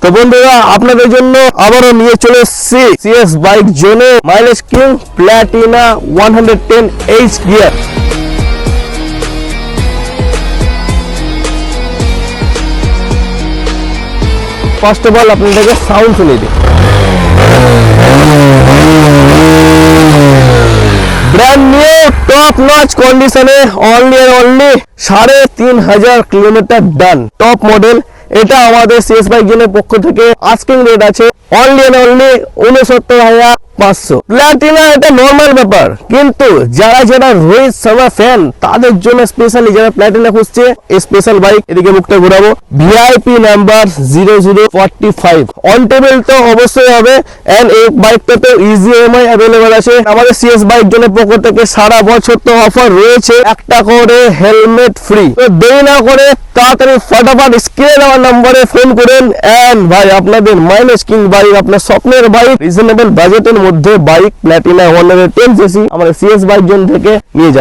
তো বন্ধুরা আপনাদের জন্য আবারও নিয়ে চলে এসেছি সিএস বাইক জোনে mileage king Platina 110H gear. First of all আপনাদেরকে সাউন্ড শুনিয়ে দিই। ব্র্যান্ড নিউ টপ নচ কন্ডিশনে অনলি 3500 কিলোমিটার ডান, টপ মডেল। এটা আমাদের সিএস বাইক জোনের পক্ষ থেকে আস্কিং রেট আছে অনলি 69,500। প্ল্যাটিনা এটা নর্মাল ব্যাপার, কিন্তু যারা যারা রোহিত শর্মা ফ্যান তাদের জন্য স্পেশালি যারা প্ল্যাটিনা খুঁজছে স্পেশাল বাইক। এদিকে মুখটা ঘুরাবো। ভিআইপি নাম্বার 0045 অন টেবিল তো অবশ্যই হবে, এন্ড এই বাইকটাতে ইজি ইএমআই অ্যাভেলেবল আছে। আমাদের সিএস বাইক জোনের পক্ষ থেকে সারা বছর তো অফার রয়েছে, একটা করে হেলমেট ফ্রি। তো দেরি না করে তাড়াতাড়ি ফটাফট স্ক্রিনে দেওয়া নম্বরে ফোন করেন, এন্ড ভাই আপনাদের মাইলেজ কিং বাইক, আপনার স্বপ্নের বাইক, রিজনেবল বাজেটের মধ্যে বাইক প্ল্যাটিনা 110 সিসি আমাদের সিএস বাইক জোন থেকে নিয়ে যান।